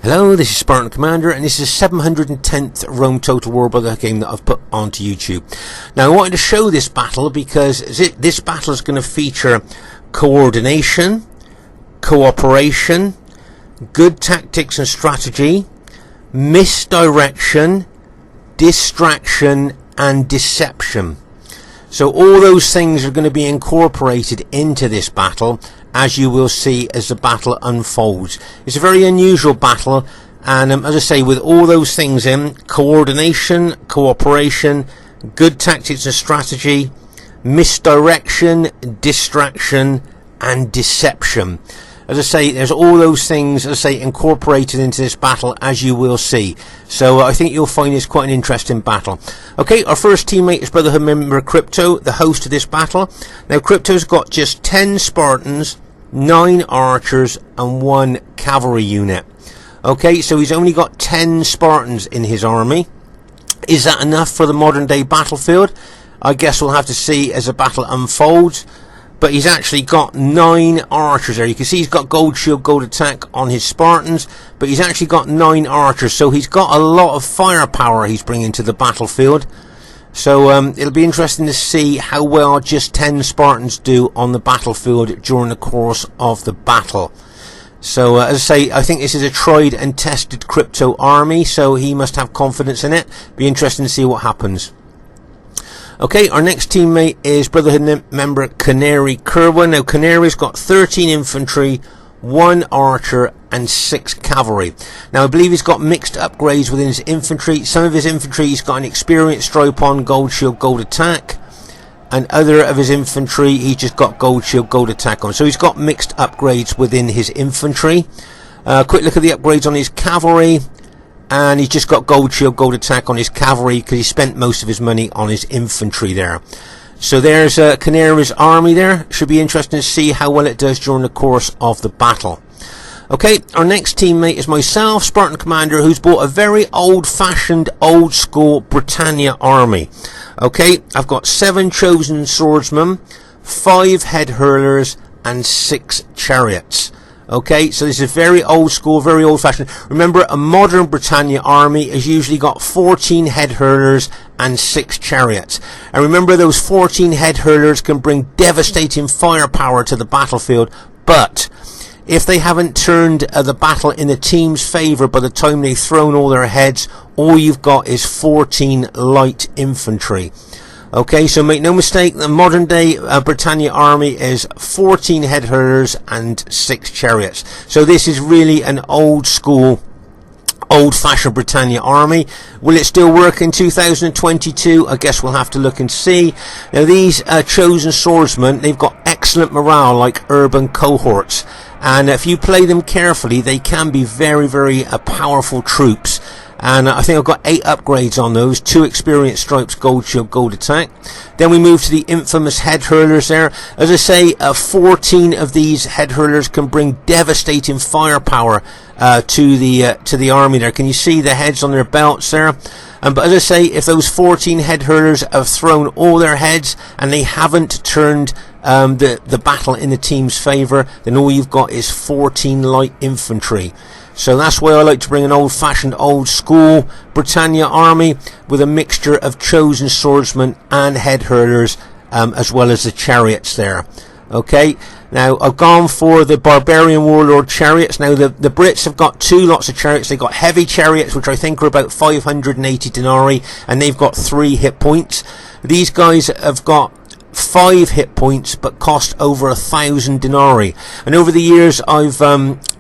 Hello, this is Spartan Commander, and this is 710th Rome Total War Brotherhood game that I've put onto YouTube. Now, I wanted to show this battle because this battle is going to feature coordination, cooperation, good tactics and strategy, misdirection, distraction, and deception. So all those things are going to be incorporated into this battle, as you will see as the battle unfolds. It's a very unusual battle, and as I say, with all those things in, coordination, cooperation, good tactics and strategy, misdirection, distraction, and deception. As I say, there's all those things, as I say, incorporated into this battle, as you will see. So I think you'll find this quite an interesting battle. Okay, our first teammate is Brotherhood member Crypto, the host of this battle. Now, Crypto's got just 10 Spartans, 9 archers, and 1 cavalry unit. Okay, so he's only got 10 Spartans in his army. Is that enough for the modern day battlefield? I guess we'll have to see as the battle unfolds. But he's actually got 9 archers there. You can see he's got gold shield, gold attack on his Spartans, but he's actually got 9 archers, so he's got a lot of firepower he's bringing to the battlefield. So it'll be interesting to see how well just 10 Spartans do on the battlefield during the course of the battle. So as I say, I think this is a tried and tested Crypto army, so he must have confidence in it. Be interesting to see what happens. Okay, our next teammate is Brotherhood member Canary Kerwin. Now, Canary's got 13 infantry, 1 archer, and 6 cavalry. Now, I believe he's got mixed upgrades within his infantry. Some of his infantry he's got an experienced stripe on, gold shield, gold attack. And other of his infantry, he's just got gold shield, gold attack on. So he's got mixed upgrades within his infantry. Quick look at the upgrades on his cavalry. And he's just got gold shield, gold attack on his cavalry because he spent most of his money on his infantry there. So there's Canary's army there. Should be interesting to see how well it does during the course of the battle. Okay, our next teammate is myself, Spartan Commander, who's bought a very old-fashioned, old-school Britannia army. Okay, I've got 7 chosen swordsmen, 5 head hurlers, and 6 chariots. Okay, so this is very old school, very old fashioned. Remember, a modern Britannia army has usually got 14 head hurlers and 6 chariots. And remember, those 14 head hurlers can bring devastating firepower to the battlefield, but if they haven't turned the battle in the team's favour by the time they've thrown all their heads, all you've got is 14 light infantry. Okay, so make no mistake, the modern day Britannia army is 14 head hurlers and 6 chariots. So this is really an old school, old fashioned Britannia army. Will it still work in 2022? I guess we'll have to look and see. Now, these chosen swordsmen, they've got excellent morale like urban cohorts. And if you play them carefully, they can be very, very powerful troops. And I think I've got 8 upgrades on those, 2 experienced stripes, gold shield, gold attack. Then we move to the infamous head hurlers there. As I say, 14 of these head hurlers can bring devastating firepower to the army there. Can you see the heads on their belts there? But as I say, if those 14 head hurlers have thrown all their heads and they haven't turned the battle in the team's favour, then all you've got is 14 light infantry. So that's why I like to bring an old-fashioned, old-school Britannia army with a mixture of chosen swordsmen and head hurlers, as well as the chariots there. Okay, now I've gone for the barbarian warlord chariots. Now the Brits have got 2 lots of chariots. They've got heavy chariots, which I think are about 580 denarii, and they've got 3 hit points. These guys have got 5 hit points but cost over 1,000 denarii. And over the years I've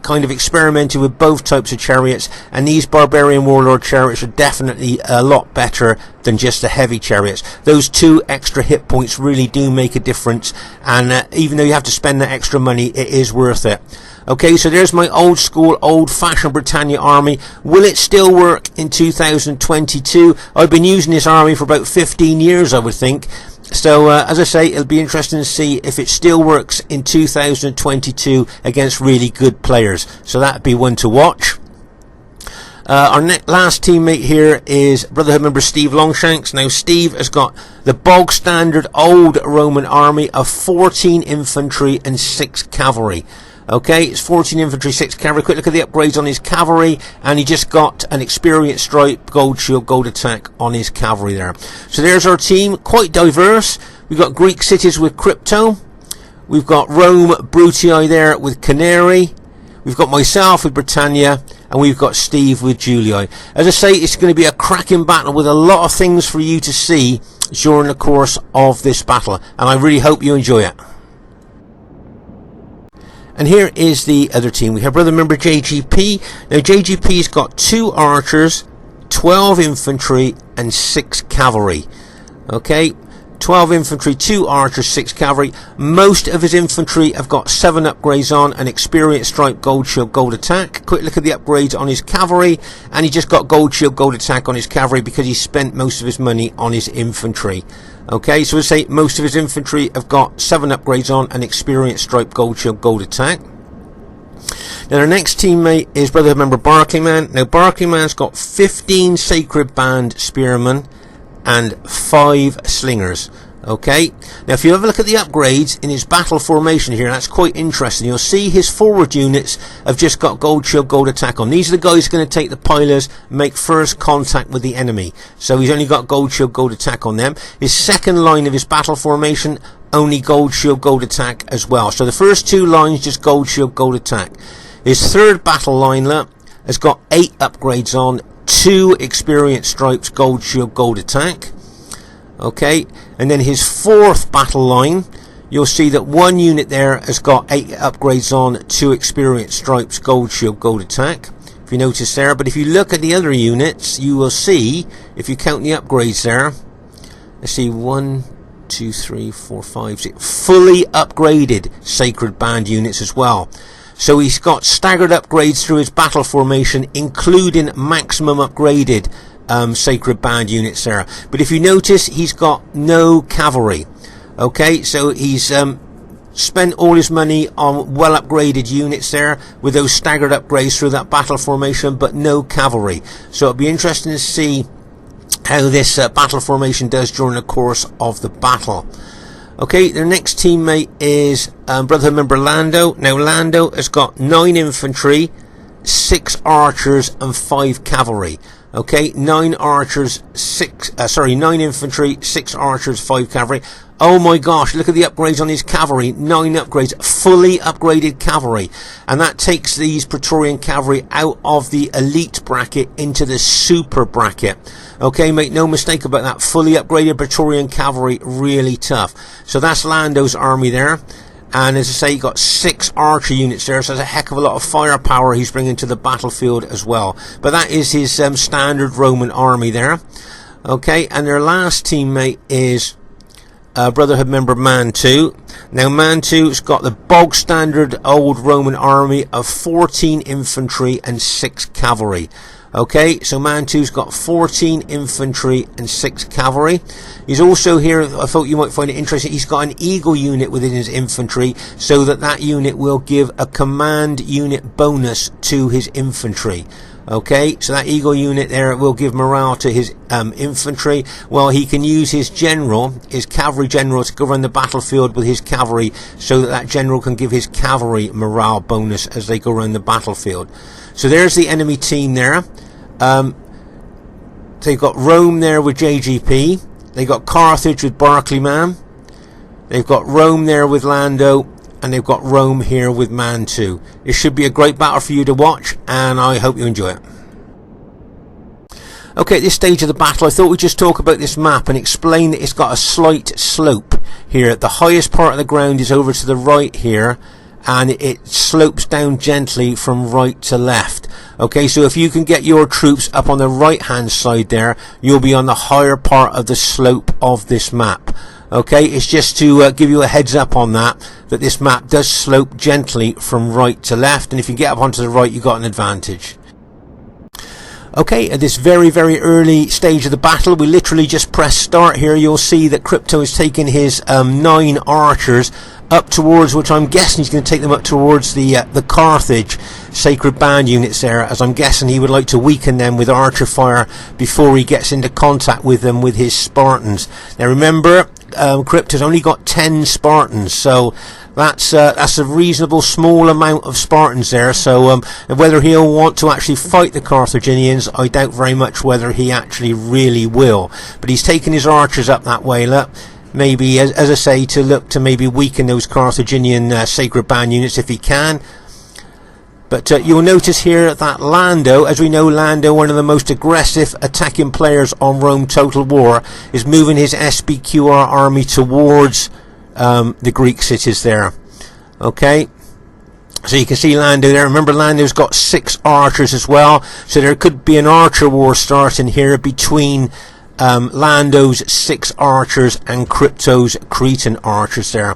kind of experimented with both types of chariots, and these barbarian warlord chariots are definitely a lot better than just the heavy chariots. Those 2 extra hit points really do make a difference, and even though you have to spend that extra money, it is worth it. Okay, so there's my old school, old fashioned Britannia army. Will it still work in 2022? I've been using this army for about 15 years, I would think. So, as I say, it'll be interesting to see if it still works in 2022 against really good players. So that'd be one to watch. Our last teammate here is Brotherhood member Stevelongshanks. Now, Steve has got the bog standard old Roman army of 14 infantry and 6 cavalry. Okay, it's 14 infantry, 6 cavalry. Quick look at the upgrades on his cavalry, and he just got an experience stripe, gold shield, gold attack on his cavalry there. So there's our team, quite diverse. We've got Greek cities with Crypto. We've got Rome, Brutii there with Canary. We've got myself with Britannia, and we've got Steve with Julii. As I say, it's going to be a cracking battle with a lot of things for you to see during the course of this battle, and I really hope you enjoy it. And here is the other team. We have brother member JGP. Now JGP's got 2 archers, 12 infantry and 6 cavalry. Okay, 12 infantry, 2 archers, 6 cavalry. Most of his infantry have got 7 upgrades on, an experience stripe, gold shield, gold attack. Quick look at the upgrades on his cavalry, and he just got gold shield, gold attack on his cavalry because he spent most of his money on his infantry. Okay, so we say most of his infantry have got 7 upgrades on, an experience stripe, gold shield, gold attack. Now our next teammate is brother member Barclayman. Now Barclayman's got 15 sacred band spearmen and 5 slingers. Okay, now if you have a look at the upgrades in his battle formation here, that's quite interesting. You'll see his forward units have just got gold shield, gold attack on. These are the guys going to take the pillars, make first contact with the enemy. So he's only got gold shield, gold attack on them. His second line of his battle formation, only gold shield, gold attack as well. So the first 2 lines just gold shield, gold attack. His third battle linelet has got 8 upgrades on, 2 experience stripes, gold shield, gold attack. Okay, and then his 4th battle line, you'll see that 1 unit there has got 8 upgrades on, 2 experience stripes, gold shield, gold attack, if you notice there. But if you look at the other units, you will see, if you count the upgrades there, let's see, 1, 2, 3, 4, 5, 6, fully upgraded sacred band units as well. So he's got staggered upgrades through his battle formation, including maximum upgraded sacred band units there. But if you notice, he's got no cavalry. Okay, so he's spent all his money on well upgraded units there with those staggered upgrades through that battle formation, but no cavalry. So it'll be interesting to see how this battle formation does during the course of the battle. Okay, their next teammate is brotherhood member Lando. Now Lando has got 9 infantry, 6 archers and 5 cavalry. Okay, 9 archers, 9 infantry, 6 archers, 5 cavalry. Oh my gosh, look at the upgrades on his cavalry. 9 upgrades, fully upgraded cavalry. And that takes these Praetorian cavalry out of the elite bracket into the super bracket. Okay, make no mistake about that. Fully upgraded Praetorian cavalry, really tough. So that's Lando's army there. And as I say, he got 6 archer units there, so that's a heck of a lot of firepower he's bringing to the battlefield as well. But that is his standard Roman army there. Okay, and their last teammate is brotherhood member Mantu. Now Mantu's got the bog standard old Roman army of 14 infantry and 6 cavalry. Okay, so Mantu's got 14 infantry and 6 cavalry. He's also here, I thought you might find it interesting, he's got an eagle unit within his infantry, so that unit will give a command unit bonus to his infantry. Okay, so that eagle unit there will give morale to his infantry, while he can use his general, his cavalry general, to go around the battlefield with his cavalry, so that general can give his cavalry morale bonus as they go around the battlefield. So there's the enemy team there. They've got Rome there with JGP. They've got Carthage with Barclayman. They've got Rome there with Lando. And they've got Rome here with Mantu. It should be a great battle for you to watch, and I hope you enjoy it. Okay, at this stage of the battle, I thought we'd just talk about this map and explain that it's got a slight slope here. The highest part of the ground is over to the right here, and it slopes down gently from right to left. Okay, so if you can get your troops up on the right hand side there, you'll be on the higher part of the slope of this map. Okay, it's just to give you a heads up on that this map does slope gently from right to left, and if you get up onto the right, you've got an advantage. Okay, at this very, very early stage of the battle, we literally just press start here. You'll see that Crypto is taking his 9 archers up towards, which I'm guessing he's going to take them up towards the Carthage sacred band units there, as I'm guessing he would like to weaken them with archer fire before he gets into contact with them with his Spartans. Now remember, Crypto's only got 10 Spartans, so That's a reasonable small amount of Spartans there. So whether he'll want to actually fight the Carthaginians, I doubt very much whether he actually really will. But he's taken his archers up that way. Look, maybe as I say, to look to maybe weaken those Carthaginian sacred band units if he can. But you'll notice here that Lando, as we know, Lando, one of the most aggressive attacking players on Rome Total War, is moving his SBQR army towards the Greek cities there. Okay, so you can see Lando there. Remember, Lando's got 6 archers as well, so there could be an archer war starting here between Lando's 6 archers and Crypto's Cretan archers there.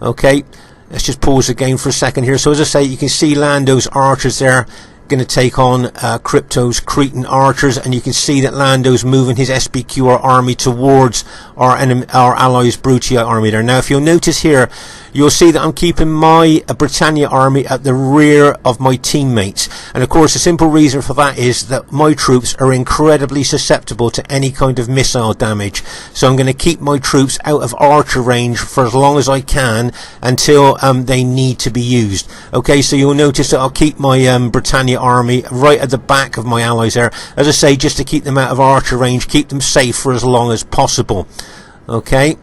Okay, let's just pause the game for a second here. So as I say, you can see Lando's archers there going to take on Crypto's Cretan archers, and you can see that Lando's moving his SBQR army towards our allies' Britannia army there. Now, if you'll notice here, you'll see that I'm keeping my Britannia army at the rear of my teammates, and of course the simple reason for that is that my troops are incredibly susceptible to any kind of missile damage, so I'm going to keep my troops out of archer range for as long as I can until they need to be used. Okay, so you'll notice that I'll keep my Britannia army right at the back of my allies there, as I say, just to keep them out of archer range, keep them safe for as long as possible. Okay,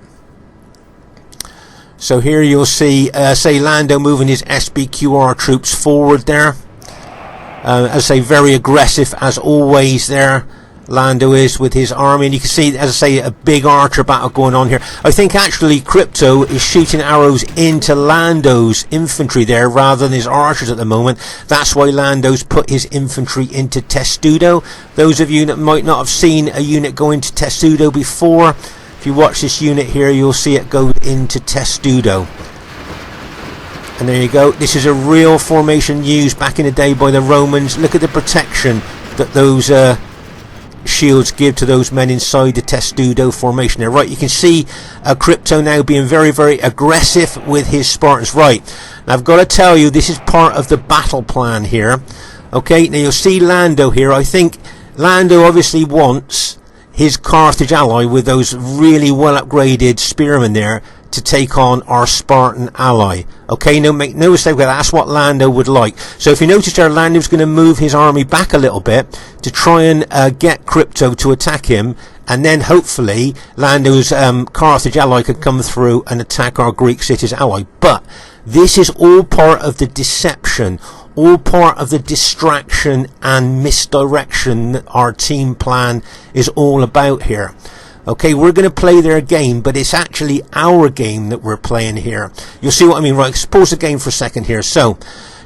so here you'll see say Lando moving his SBQR troops forward there, as I say, very aggressive as always there. Lando is with his army, and you can see, as I say, a big archer battle going on here. I think actually Crypto is shooting arrows into Lando's infantry there rather than his archers at the moment. That's why Lando's put his infantry into Testudo. Those of you that might not have seen a unit go into Testudo before, if you watch this unit here, you'll see it go into Testudo. And there you go. This is a real formation used back in the day by the Romans. Look at the protection that those shields give to those men inside the Testudo formation there. Right, you can see Crypto now being very, very aggressive with his Spartans. Right, now I've got to tell you, this is part of the battle plan here. Okay, now you'll see Lando here. I think Lando obviously wants his Carthage ally with those really well upgraded spearmen there to take on our Spartan ally. Okay, no, make no mistake with that, that's what Lando would like. So if you notice there, Lando's going to move his army back a little bit to try and get Crypto to attack him, and then hopefully Lando's Carthage ally could come through and attack our Greek city's ally. But this is all part of the deception, all part of the distraction and misdirection that our team plan is all about here. Okay, we're going to play their game, but it's actually our game that we're playing here. You'll see what I mean. Right, let's pause the game for a second here. So,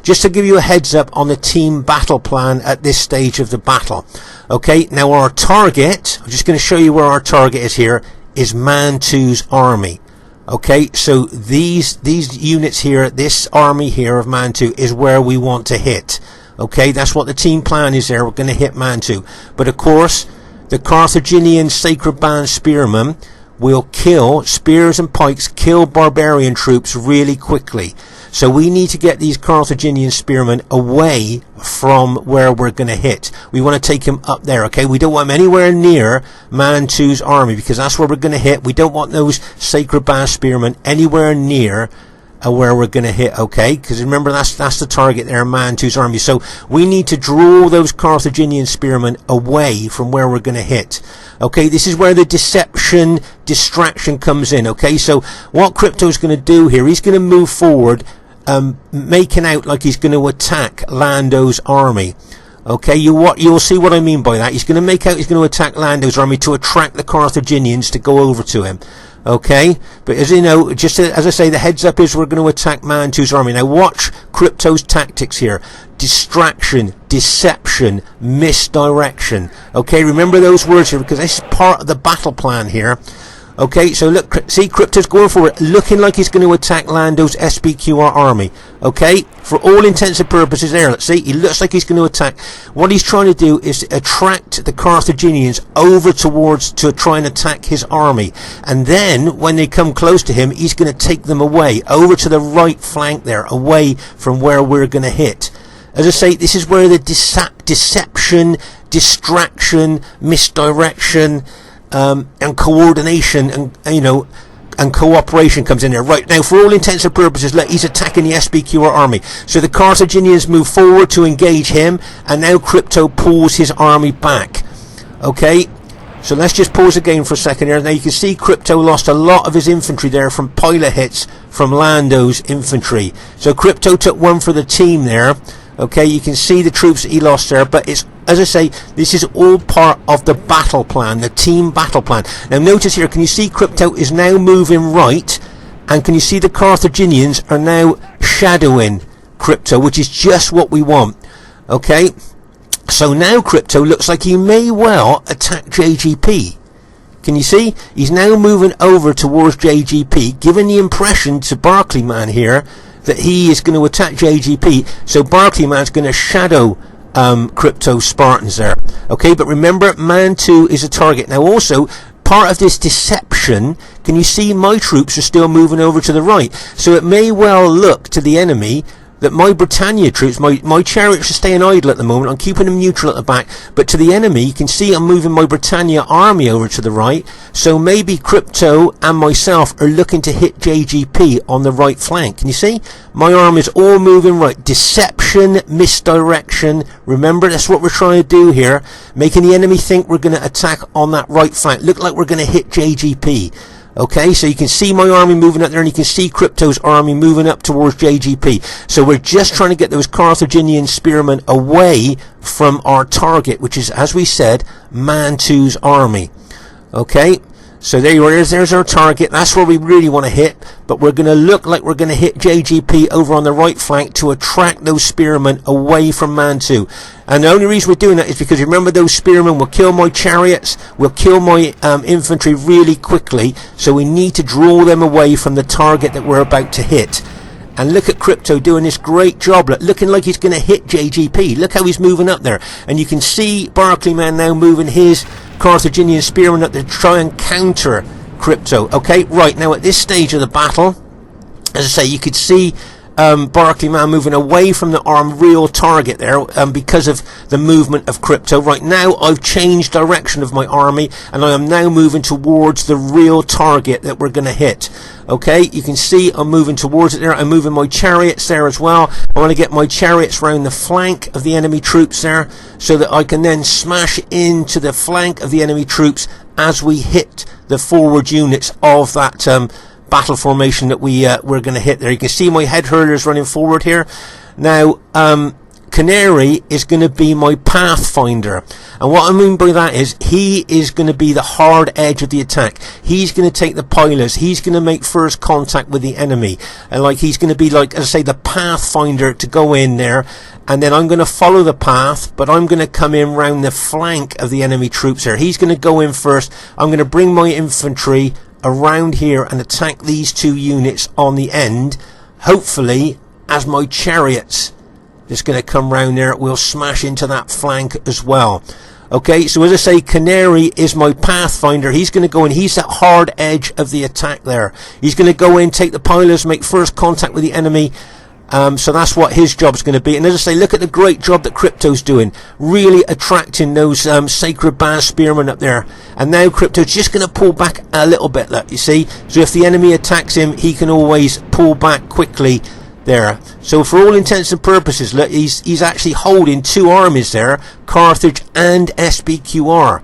just to give you a heads up on the team battle plan at this stage of the battle. Okay, now our target, I'm just going to show you where our target is here, is Mantu's army. Okay, so these units here, this army here of Mantu is where we want to hit. Okay, that's what the team plan is there. We're going to hit Mantu. But of course, the Carthaginian sacred band spearmen will kill, spears and pikes, kill barbarian troops really quickly. So we need to get these Carthaginian spearmen away from where we're going to hit. We want to take him up there, okay? We don't want him anywhere near Mantu's army, because that's where we're going to hit. We don't want those sacred band spearmen anywhere near where we're going to hit, okay? Because remember, that's the target there, Mantu's army. So we need to draw those Carthaginian spearmen away from where we're going to hit. Okay, this is where the deception, distraction comes in, okay? So what Crypto's going to do here, he's going to move forward, making out like he's going to attack Lando's army. Okay, you'll see what I mean by that. He's going to make out he's going to attack Lando's army to attract the Carthaginians to go over to him. Okay, but as you know, just as I say, the heads up is we're going to attack Mantu's army. Now watch Crypto's tactics here. Distraction, deception, misdirection. Okay, remember those words here, because this is part of the battle plan here. Okay, so look, see, Crypto's going forward, looking like he's going to attack Lando's SBQR army. Okay, for all intents and purposes there, let's see, he looks like he's going to attack. What he's trying to do is attract the Carthaginians over towards to try and attack his army. And then, when they come close to him, he's going to take them away, over to the right flank there, away from where we're going to hit. As I say, this is where the deception, distraction, misdirection, and coordination and and cooperation comes in there. Right, now for all intents and purposes, look, he's attacking the SBQR army. So the Carthaginians move forward to engage him, and now Crypto pulls his army back. Okay, so let's just pause again for a second here. Now you can see Crypto lost a lot of his infantry there from pilot hits from Lando's infantry. So Crypto took one for the team there. Okay, you can see the troops that he lost there, but it's, as I say, this is all part of the battle plan, the team battle plan. Now notice here, can you see Crypto is now moving right, and can you see the Carthaginians are now shadowing Crypto, which is just what we want. Okay, so now Crypto looks like he may well attack JGP. Can you see? He's now moving over towards JGP, giving the impression to Barclayman here that he is going to attack JGP. So Barclayman's going to shadow Crypto Spartans there. Okay, but remember, Mantu is a target. Now also, part of this deception, can you see my troops are still moving over to the right? So it may well look to the enemy that my Britannia troops, my chariots are staying idle at the moment. I'm keeping them neutral at the back. But to the enemy, you can see I'm moving my Britannia army over to the right. So maybe Crypto and myself are looking to hit JGP on the right flank. Can you see? My army is all moving right. Deception, misdirection. Remember, that's what we're trying to do here. Making the enemy think we're going to attack on that right flank. Look like we're going to hit JGP. Okay, so you can see my army moving up there, and you can see Crypto's army moving up towards JGP. So we're just trying to get those Carthaginian spearmen away from our target, which is, as we said, Mantu's army. Okay, so there you are. There's our target. That's where we really want to hit, but we're going to look like we're going to hit JGP over on the right flank to attract those spearmen away from Mantu. And the only reason we're doing that is because, remember, those spearmen will kill my chariots, will kill my infantry really quickly, so we need to draw them away from the target that we're about to hit. And look at Crypto doing this great job, looking like he's going to hit JGP. Look how he's moving up there. And you can see Barclayman now moving his Carthaginian spearmen up there to try and counter Crypto. Okay, right, now at this stage of the battle, as I say, you could see Barclayman moving away from the real target there because of the movement of Crypto. Right now I've changed direction of my army, and I am now moving towards the real target that we're going to hit. Okay, you can see I'm moving towards it there. I'm moving my chariots there as well. I want to get my chariots round the flank of the enemy troops there, so that I can then smash into the flank of the enemy troops as we hit the forward units of that battle formation that we're going to hit there. You can see my head hurlers running forward here. Now Canary is going to be my pathfinder, and what I mean by that is he is going to be the hard edge of the attack. He's going to take the pilots. He's going to make first contact with the enemy, and like he's going to be, like, as I say, the pathfinder to go in there, and then I'm going to follow the path, but I'm going to come in round the flank of the enemy troops here. He's going to go in first. I'm going to bring my infantry around here and attack these two units on the end, hopefully, as my chariots just going to come round there, we'll smash into that flank as well. Okay, so as I say, Canary is my pathfinder. He's going to go in. He's that hard edge of the attack there. He's going to go in, take the pilots, make first contact with the enemy. So that's what his job's going to be. And as I say, look at the great job that Crypto's doing, really attracting those sacred band spearmen up there. And now Crypto's just going to pull back a little bit, look, you see. So if the enemy attacks him, he can always pull back quickly there. So for all intents and purposes, look, he's actually holding two armies there, Carthage and SBQR.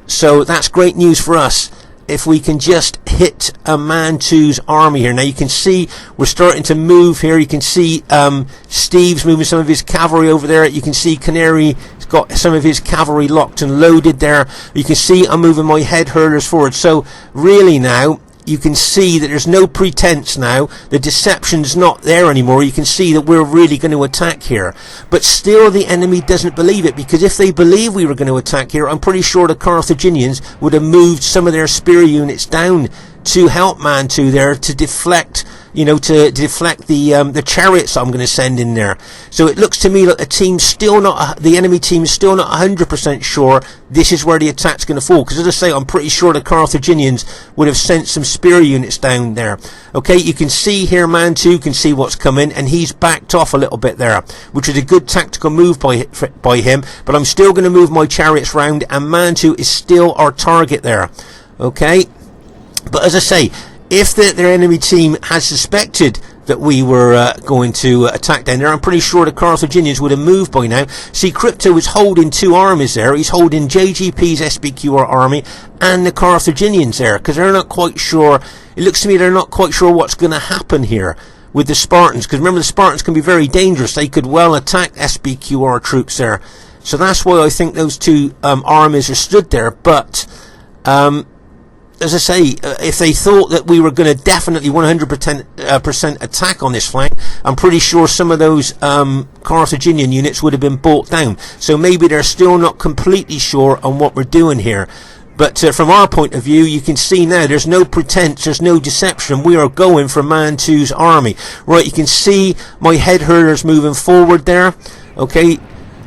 So that's great news for us if we can just hit a Mantu's army here. Now you can see we're starting to move here. You can see Steve's moving some of his cavalry over there. You can see Canary's got some of his cavalry locked and loaded there. You can see I'm moving my head hurlers forward. So really now you can see that there's no pretense now. The deception's not there anymore. You can see that we're really going to attack here. But still the enemy doesn't believe it, because if they believe we were going to attack here, I'm pretty sure the Carthaginians would have moved some of their spear units down to help Mantu there, to deflect, you know, to deflect the chariots I'm going to send in there. So it looks to me like the enemy team is still not 100% sure this is where the attack's going to fall. Because as I say, I'm pretty sure the Carthaginians would have sent some spear units down there. Okay, you can see here Mantu can see what's coming, and he's backed off a little bit there, which is a good tactical move by him. But I'm still going to move my chariots round, and Mantu is still our target there. Okay. But as I say, if their enemy team had suspected that we were going to attack down there, I'm pretty sure the Carthaginians would have moved by now. See, Crypto is holding two armies there. He's holding JGP's SBQR army and the Carthaginians there, because they're not quite sure. It looks to me they're not quite sure what's going to happen here with the Spartans, because remember, the Spartans can be very dangerous. They could well attack SBQR troops there. So that's why I think those two armies are stood there. But as I say, if they thought that we were going to definitely 100% attack on this flank, I'm pretty sure some of those Carthaginian units would have been brought down. So maybe they're still not completely sure on what we're doing here. But from our point of view, you can see now there's no pretense, there's no deception. We are going for Mantu's army. Right, you can see my head herders moving forward there. Okay,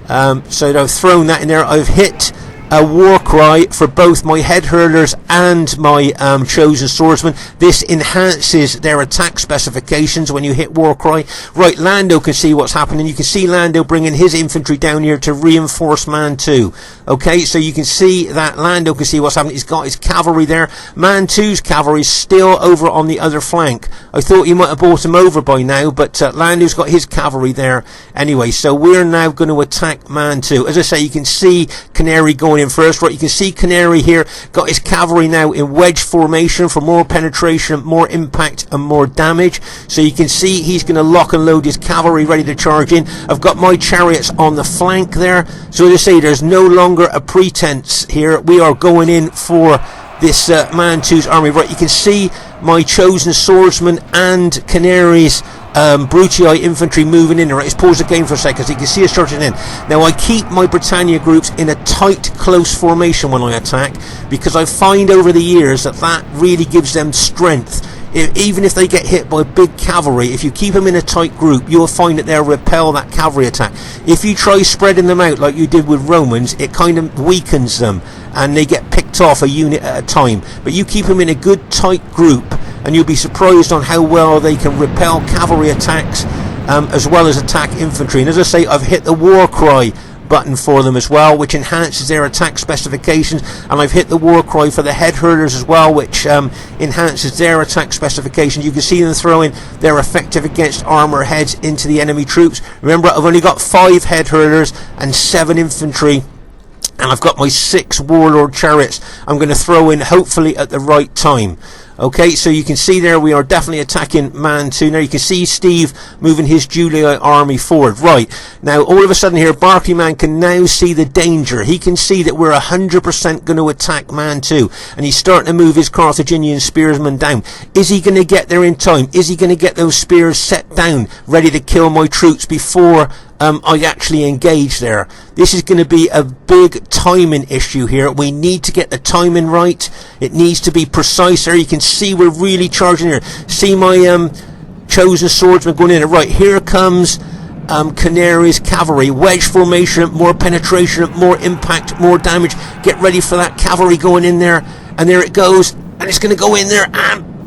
so I've thrown that in there. I've hit a war cry for both my head hurlers and my chosen swordsman. This enhances their attack specifications when you hit war cry. Right, Lando can see what's happening. You can see Lando bringing his infantry down here to reinforce Mantu. Okay, so you can see that Lando can see what's happening. He's got his cavalry there. Mantu's cavalry is still over on the other flank. I thought you might have brought him over by now, but Lando's got his cavalry there anyway. So we're now going to attack Mantu. As I say, you can see Canary going in first. Right, you can see Canary here got his cavalry now in wedge formation for more penetration, more impact and more damage. So you can see he's going to lock and load his cavalry ready to charge in. I've got my chariots on the flank there. So as I say, there's no longer a pretense here. We are going in for this Mantu's army. Right, you can see my chosen swordsman and Canary's Brutii infantry moving in. Right, let's pause the game for a second so you can see us charging in. Now I keep my Britannia groups in a tight, close formation when I attack, because I find over the years that that really gives them strength. Even if they get hit by big cavalry, if you keep them in a tight group, you'll find that they'll repel that cavalry attack. If you try spreading them out like you did with Romans, it kind of weakens them and they get picked off a unit at a time. But you keep them in a good tight group and you'll be surprised on how well they can repel cavalry attacks as well as attack infantry. And as I say, I've hit the war cry button for them as well, which enhances their attack specifications, and I've hit the war cry for the head herders as well, which enhances their attack specifications. You can see them throwing their effective against armor heads into the enemy troops. Remember, I've only got 5 head herders and 7 infantry, and I've got my 6 warlord chariots I'm going to throw in hopefully at the right time. Okay, so you can see there we are definitely attacking Mantu. Now you can see Steve moving his Julii army forward. Right, now all of a sudden here Barclayman can now see the danger. He can see that we're 100% going to attack Mantu, and he's starting to move his Carthaginian spearsmen down. Is he going to get there in time? Is he going to get those spears set down ready to kill my troops before I actually engage there? This is going to be a big timing issue here. We need to get the timing right. It needs to be precise there. You can see we're really charging here. See my chosen swordsman going in. Right, here comes Canary's cavalry. Wedge formation, more penetration, more impact, more damage. Get ready for that cavalry going in there. And there it goes. And it's going to go in there and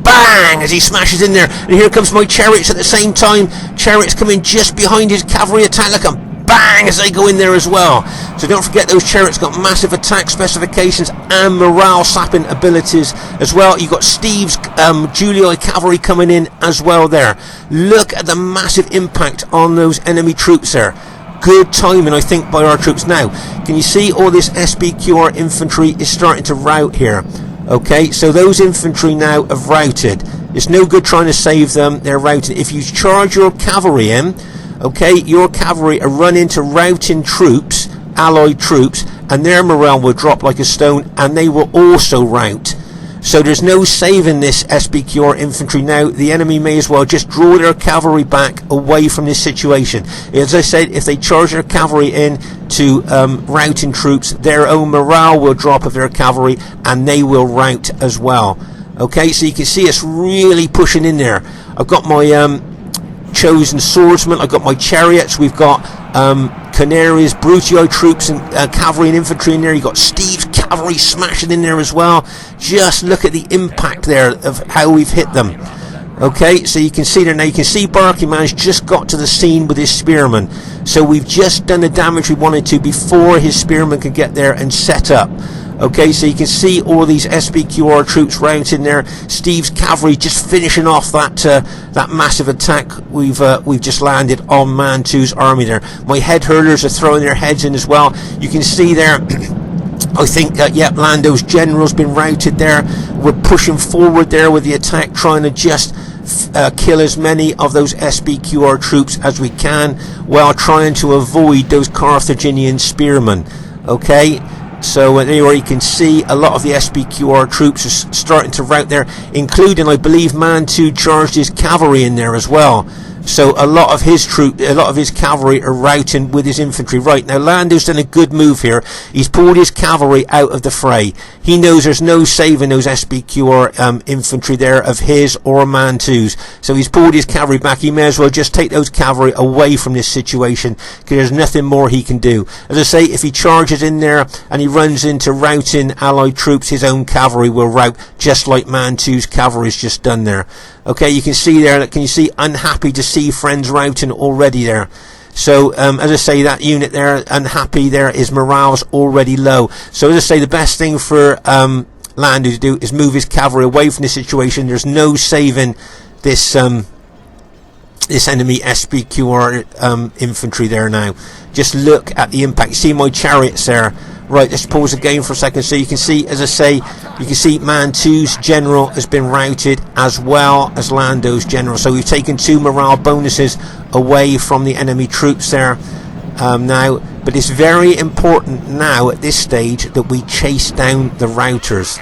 bang, as he smashes in there. And here comes my chariots at the same time. Chariots coming just behind his cavalry attack like a bang as they go in there as well. So don't forget, those chariots got massive attack specifications and morale sapping abilities as well. You've got Steve's Julii cavalry coming in as well there. Look at the massive impact on those enemy troops there. Good timing, I think, by our troops. Now, can you see all this SBQR infantry is starting to rout here? Okay, so those infantry now have routed. It's no good trying to save them, they're routed. If you charge your cavalry in, okay, your cavalry are run into routing troops, allied troops, and their morale will drop like a stone, and they will also rout. So there's no saving this SBQR infantry now. The enemy may as well just draw their cavalry back away from this situation. As I said, if they charge their cavalry in to routing troops, their own morale will drop of their cavalry and they will rout as well. Okay, so you can see us really pushing in there. I've got my chosen swordsman, I've got my chariots, we've got Canary's Brutii troops and cavalry and infantry in there. You've got Steve's cavalry smashing in there as well. Just look at the impact there of how we've hit them. Okay, so you can see there now. You can see Barclayman's just got to the scene with his spearmen. So we've just done the damage we wanted to before his spearmen could get there and set up. Okay, so you can see all these SBQR troops routed in there. Steve's cavalry just finishing off that massive attack we've just landed on Mantu's army there. My head hurlers are throwing their heads in as well. You can see there. I think yep, Lando's general's been routed there. We're pushing forward there with the attack, trying to just kill as many of those SBQR troops as we can, while trying to avoid those Carthaginian spearmen. Okay, so there you can see a lot of the SBQR troops are starting to rout there, including, I believe, Mantu charged his cavalry in there as well. So a lot of his cavalry are routing with his infantry. Right, now Lando's done a good move here. He's pulled his cavalry out of the fray. He knows there's no saving those SBQR infantry there of his or Mantu's. So he's pulled his cavalry back. He may as well just take those cavalry away from this situation, because there's nothing more he can do. As I say, if he charges in there and he runs into routing allied troops, his own cavalry will rout, just like Mantu's cavalry's just done there. Okay, you can see there, can you see, unhappy to see friends routing already there. So, as I say, that unit there, unhappy there, his morale's already low. So, as I say, the best thing for Lando to do is move his cavalry away from this situation. There's no saving this this enemy SBQR infantry there now. Just look at the impact. You see my chariots there. Right, let's pause the game for a second. So you can see, as I say, you can see Mantu's general has been routed, as well as Lando's general. So we've taken 2 morale bonuses away from the enemy troops there now. But it's very important now at this stage that we chase down the routers.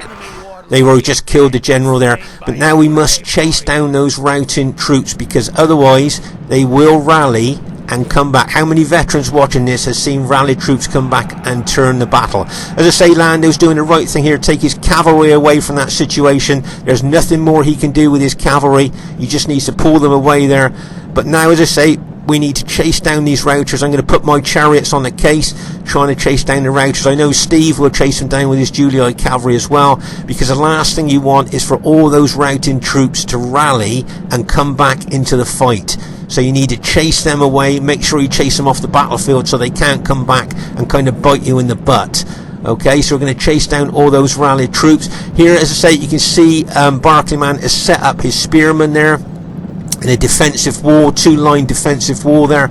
They were just killed the general there, but now we must chase down those routing troops, because otherwise they will rally and come back. How many veterans watching this has seen rallied troops come back and turn the battle? As I say, Lando's doing the right thing here, take his cavalry away from that situation. There's nothing more he can do with his cavalry. He just needs to pull them away there. But now, as I say, we need to chase down these routers. I'm going to put my chariots on the case, trying to chase down the routers. I know Steve will chase them down with his Julii cavalry as well, because the last thing you want is for all those routing troops to rally and come back into the fight. So you need to chase them away, make sure you chase them off the battlefield so they can't come back and kind of bite you in the butt. Okay, so we're going to chase down all those rallied troops. Here, as I say, you can see Barclayman has set up his spearmen there in a defensive wall, 2-line defensive wall there.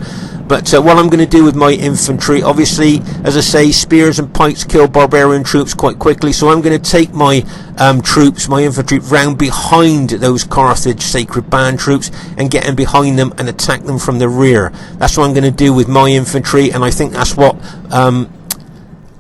But what I'm going to do with my infantry, obviously, as I say, spears and pikes kill barbarian troops quite quickly. So I'm going to take my troops, my infantry, round behind those Carthage Sacred Band troops and get in behind them and attack them from the rear. That's what I'm going to do with my infantry, and I think that's what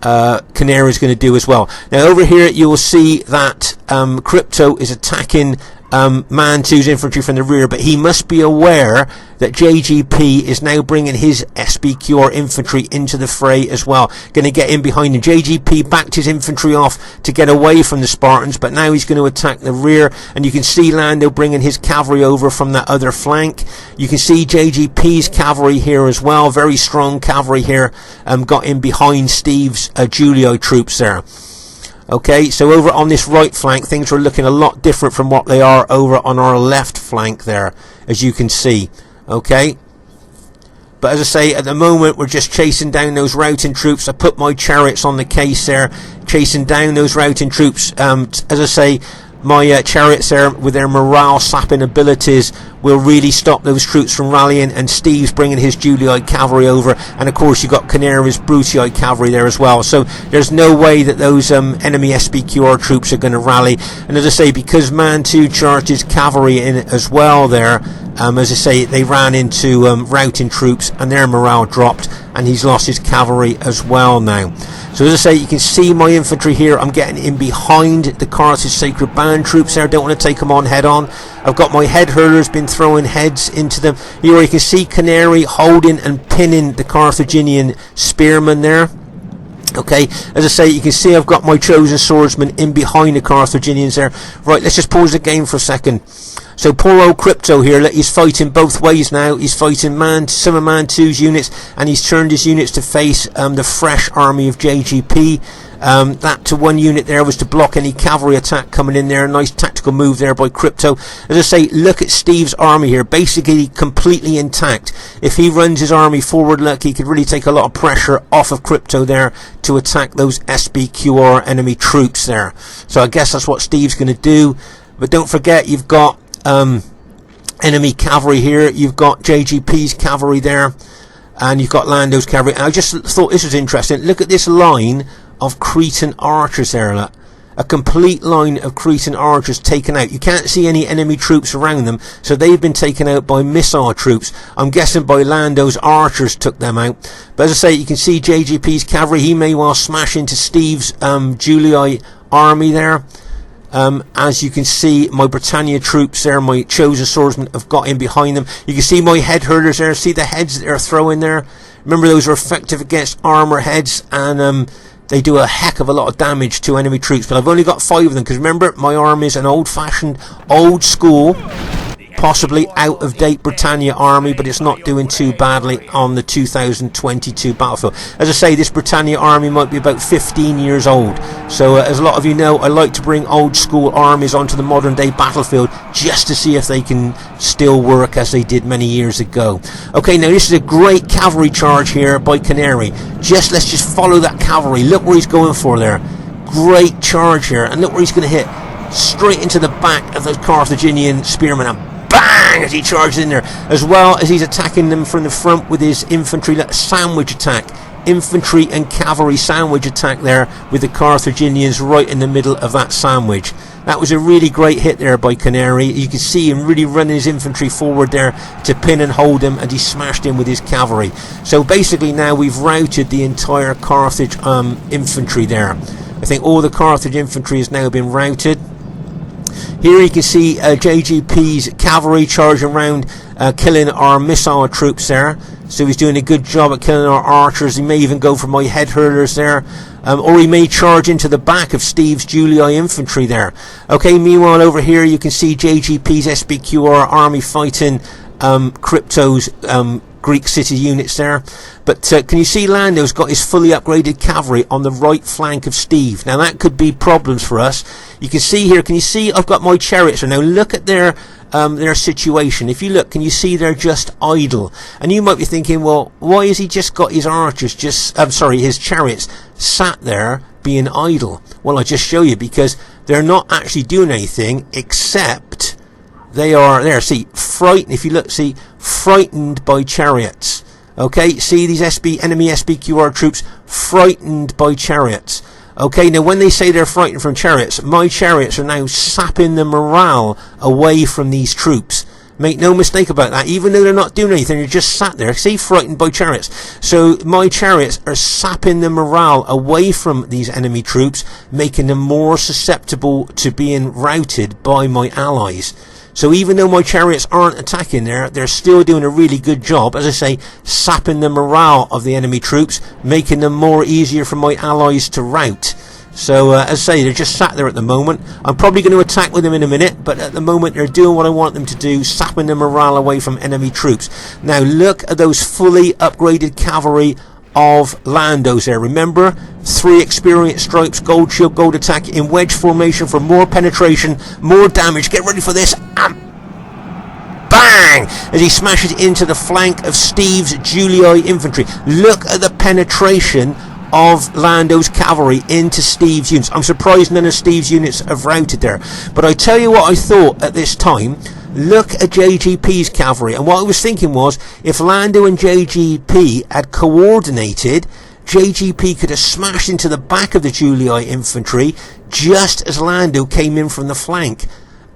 Canary is going to do as well. Now over here you will see that Crypto is attacking Mantu's infantry from the rear, but he must be aware that JGP is now bringing his SBQR infantry into the fray as well, going to get in behind him. JGP backed his infantry off to get away from the Spartans, but now he's going to attack the rear, and you can see Lando bringing his cavalry over from that other flank. You can see JGP's cavalry here as well, very strong cavalry here, got in behind Steve's Julii troops there. Okay, so over on this right flank, things are looking a lot different from what they are over on our left flank there, as you can see. Okay, but as I say, at the moment we're just chasing down those routing troops. I put my chariots on the case there, chasing down those routing troops. As I say, my chariots there, with their morale sapping abilities, will really stop those troops from rallying, and Steve's bringing his Julii cavalry over, and of course you've got Canary's Brutii cavalry there as well. So there's no way that those enemy SBQR troops are going to rally. And as I say, because Mantu charged his cavalry in as well there, as I say, they ran into routing troops and their morale dropped, and he's lost his cavalry as well now. So as I say, you can see my infantry here. I'm getting in behind the Carthage Sacred Band troops there. I don't want to take them on head on. I've got my head hurlers been throwing heads into them. Here you can see Canary holding and pinning the Carthaginian spearmen there. Okay, as I say, you can see I've got my chosen swordsmen in behind the Carthaginians there. Right, let's just pause the game for a second. So poor old Crypto here, look, he's fighting both ways now. He's fighting some of Man2's units, and he's turned his units to face the fresh army of JGP. That to one unit there was to block any cavalry attack coming in there. A nice tactical move there by Crypto. As I say, look at Steve's army here, basically completely intact. If he runs his army forward, look, he could really take a lot of pressure off of Crypto there to attack those SBQR enemy troops there. So I guess that's what Steve's going to do. But don't forget, you've got enemy cavalry here, you've got JGP's cavalry there, and you've got Lando's cavalry. And I just thought this was interesting. Look at this line of Cretan archers there, look. A complete line of Cretan archers taken out. You can't see any enemy troops around them, so they've been taken out by missile troops. I'm guessing by Lando's archers took them out. But as I say, you can see JGP's cavalry. He may well smash into Steve's Julii army there. As you can see, my Britannia troops there, my chosen swordsmen, have got in behind them. You can see my head herders there. See the heads that they're throwing there? Remember, those are effective against armor heads, and they do a heck of a lot of damage to enemy troops. But I've only got 5 of them, because remember, my army is an old-fashioned, old-school, possibly out-of-date Britannia army, but it's not doing too badly on the 2022 battlefield. As I say, this Britannia army might be about 15 years old. So as a lot of you know, I like to bring old-school armies onto the modern-day battlefield just to see if they can still work as they did many years ago. Okay, now this is a great cavalry charge here by Canary. Let's just follow that cavalry. Look where he's going for there. Great charge here, and look where he's going to hit. Straight into the back of those Carthaginian spearmen, and bang, as he charges in there, as well as he's attacking them from the front with his infantry. Sandwich attack, infantry and cavalry sandwich attack there with the Carthaginians right in the middle of that sandwich. That was a really great hit there by Canary. You can see him really running his infantry forward there to pin and hold him, and he smashed him with his cavalry. So basically now we've routed the entire Carthage infantry there. I think all the Carthage infantry has now been routed. Here you can see JGP's cavalry charging around, killing our missile troops there. So he's doing a good job at killing our archers. He may even go for my head herders there. Or he may charge into the back of Steve's Julii infantry there. Okay, meanwhile over here you can see JGP's SBQR army fighting Crypto's Greek city units there. But can you see Lando's got his fully upgraded cavalry on the right flank of Steve? Now that could be problems for us. You can see here, can you see I've got my chariots. Now look at their situation. If you look, can you see they're just idle? And you might be thinking, well, why has he just got his archers his chariots sat there being idle? Well, I'll just show you, because they're not actually doing anything except they are there. See, frightened. If you look, see, frightened by chariots. Okay, see these enemy SBQR troops frightened by chariots. Okay, now when they say they're frightened from chariots, my chariots are now sapping the morale away from these troops. Make no mistake about that. Even though they're not doing anything, they're just sat there. See, frightened by chariots. So my chariots are sapping the morale away from these enemy troops, making them more susceptible to being routed by my allies. So even though my chariots aren't attacking there, they're still doing a really good job, as I say, sapping the morale of the enemy troops, making them more easier for my allies to rout. So as I say, they're just sat there at the moment. I'm probably going to attack with them in a minute, but at the moment they're doing what I want them to do, sapping the morale away from enemy troops. Now look at those fully upgraded cavalry of Lando's there. Remember, 3 experienced stripes, gold shield, gold attack in wedge formation for more penetration, more damage. Get ready for this, and bang, as he smashes into the flank of Steve's Julii infantry. Look at the penetration of Lando's cavalry into Steve's units. I'm surprised none of Steve's units have routed there. But I tell you what I thought at this time. Look at JGP's cavalry, and what I was thinking was, if Lando and JGP had coordinated, JGP could have smashed into the back of the Julii infantry just as Lando came in from the flank.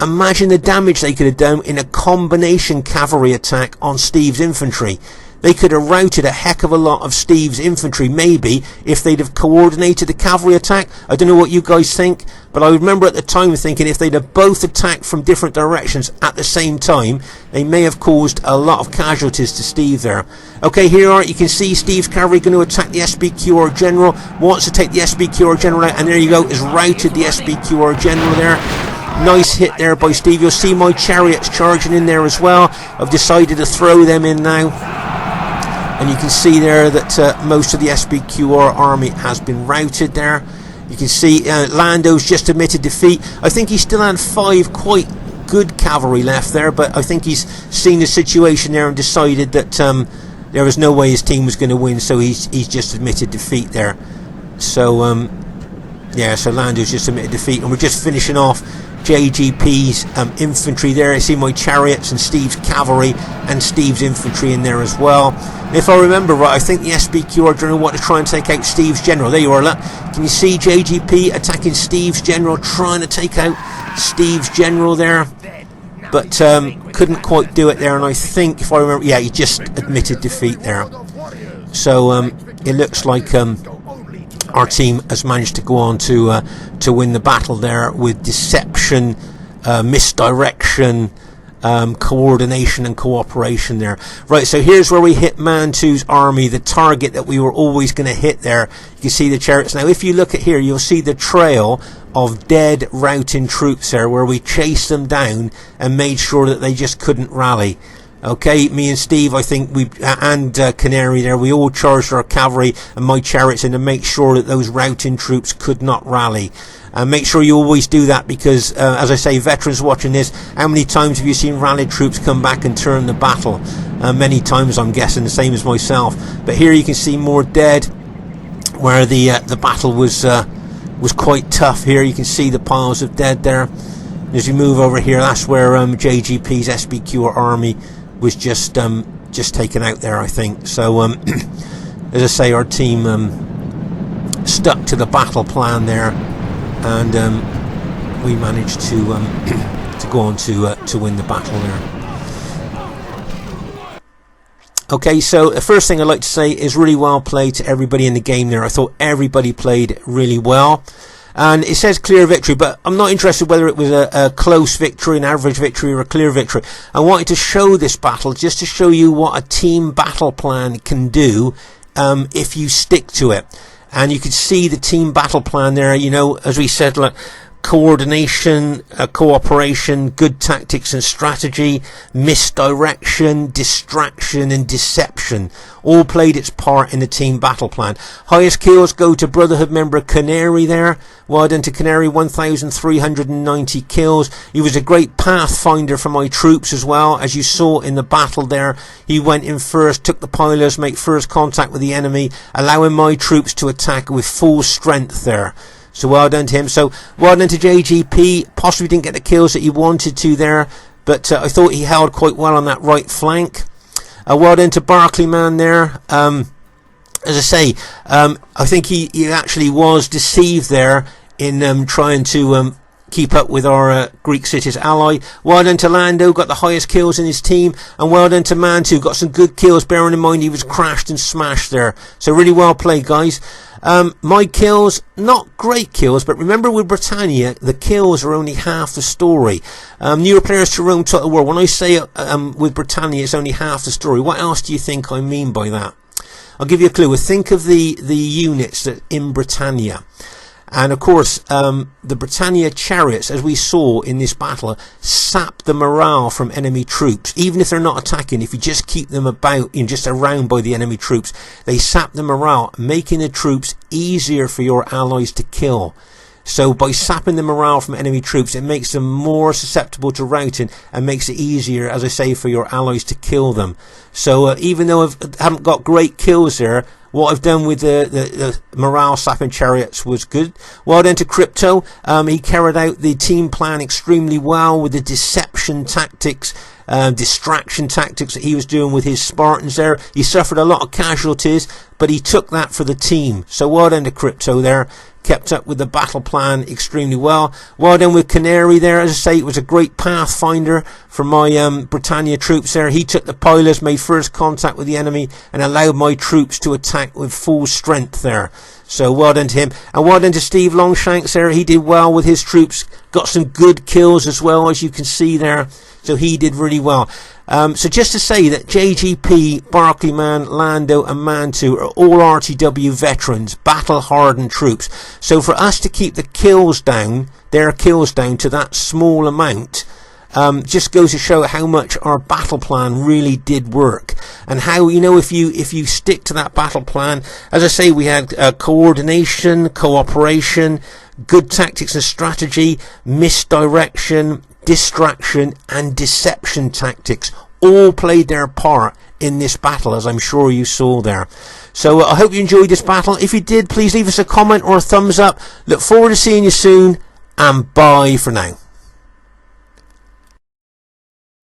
Imagine the damage they could have done in a combination cavalry attack on Steve's infantry. They could have routed a heck of a lot of Steve's infantry, maybe, if they'd have coordinated the cavalry attack. I don't know what you guys think, but I remember at the time thinking if they'd have both attacked from different directions at the same time, they may have caused a lot of casualties to Steve there. Okay, here you can see Steve's cavalry going to attack the SBQR general, wants to take the SBQR general out, and there you go, is routed the SBQR general there. Nice hit there by Steve. You'll see my chariots charging in there as well. I've decided to throw them in now. And you can see there that most of the SBQR army has been routed there. You can see Lando's just admitted defeat. I think he still had 5 quite good cavalry left there, but I think he's seen the situation there and decided that there was no way his team was going to win, so he's just admitted defeat there. So yeah, so Lando's just admitted defeat, and we're just finishing off JGP's infantry there. I see my chariots and Steve's cavalry and Steve's infantry in there as well. And if I remember right, I think the SBQ are going to want to try and take out Steve's general. There you are, look. Can you see JGP attacking Steve's general, trying to take out Steve's general there? But couldn't quite do it there, and I think, if I remember, yeah, he just admitted defeat there. So it looks like our team has managed to go on to win the battle there with deception, misdirection, coordination and cooperation there. Right, so here's where we hit Mantu's army, the target that we were always going to hit there. You can see the chariots. Now if you look at here, you'll see the trail of dead routing troops there, where we chased them down and made sure that they just couldn't rally. Okay, me and Steve, I think and Canary there, we all charged our cavalry and my chariots in to make sure that those routing troops could not rally. Make sure you always do that, because as I say, veterans watching this, how many times have you seen rallied troops come back and turn the battle? Many times, I'm guessing, the same as myself. But here you can see more dead, where the battle was quite tough. Here you can see the piles of dead there. As you move over here, that's where JGP's SBQ army was just taken out there, I think. So as I say, our team stuck to the battle plan there, and we managed to go on to win the battle there. Okay, so the first thing I'd like to say is really well played to everybody in the game there. I thought everybody played really well. And it says clear victory, but I'm not interested whether it was a close victory, an average victory, or a clear victory. I wanted to show this battle just to show you what a team battle plan can do if you stick to it. And you can see the team battle plan there, you know, as we said, like coordination, cooperation, good tactics and strategy, misdirection, distraction and deception all played its part in the team battle plan. Highest kills go to Brotherhood member Canary there. Well done to Canary, 1,390 kills. He was a great pathfinder for my troops as well, as you saw in the battle there. He went in first, took the pillars, make first contact with the enemy, allowing my troops to attack with full strength there. So well done to him. So well done to JGP. Possibly didn't get the kills that he wanted to there, but I thought he held quite well on that right flank. Well done to Barclayman there. As I say, I think he actually was deceived there in trying to keep up with our Greek cities ally. Well done to Lando, got the highest kills in his team, and well done to Mantu, got some good kills, bearing in mind he was crashed and smashed there. So really well played, guys. My kills, not great kills, but remember with Britannia, the kills are only half the story. Newer players to Rome Total War, when I say with Britannia it's only half the story, what else do you think I mean by that? I'll give you a clue. Think of the units that in Britannia. And of course, the Britannia chariots, as we saw in this battle, sap the morale from enemy troops. Even if they're not attacking, if you just keep them about, just around by the enemy troops, they sap the morale, making the troops easier for your allies to kill. So by sapping the morale from enemy troops, it makes them more susceptible to routing and makes it easier, as I say, for your allies to kill them. So even though I haven't got great kills there, what I've done with the morale sapping chariots was good. Well done to Crypto. He carried out the team plan extremely well with the deception tactics, distraction tactics that he was doing with his Spartans there. He suffered a lot of casualties, but he took that for the team. So well done to Crypto there. Kept up with the battle plan extremely well. Well done with Canary there. As I say, it was a great pathfinder for my Britannia troops there. He took the pillars, made first contact with the enemy, and allowed my troops to attack with full strength there. So well done to him. And well done to Stevelongshanks there. He did well with his troops. Got some good kills as well, as you can see there. So he did really well. So just to say that JGP, Barclayman, Lando and Mantu are all RTW veterans, battle-hardened troops. So for us to keep the kills down, their kills down to that small amount, just goes to show how much our battle plan really did work. And how, you know, if you stick to that battle plan, as I say, we had coordination, cooperation, good tactics and strategy, misdirection, distraction and deception tactics all played their part in this battle, as I'm sure you saw there. So I hope you enjoyed this battle. If you did, please leave us a comment or a thumbs up. Look forward to seeing you soon, and bye for now.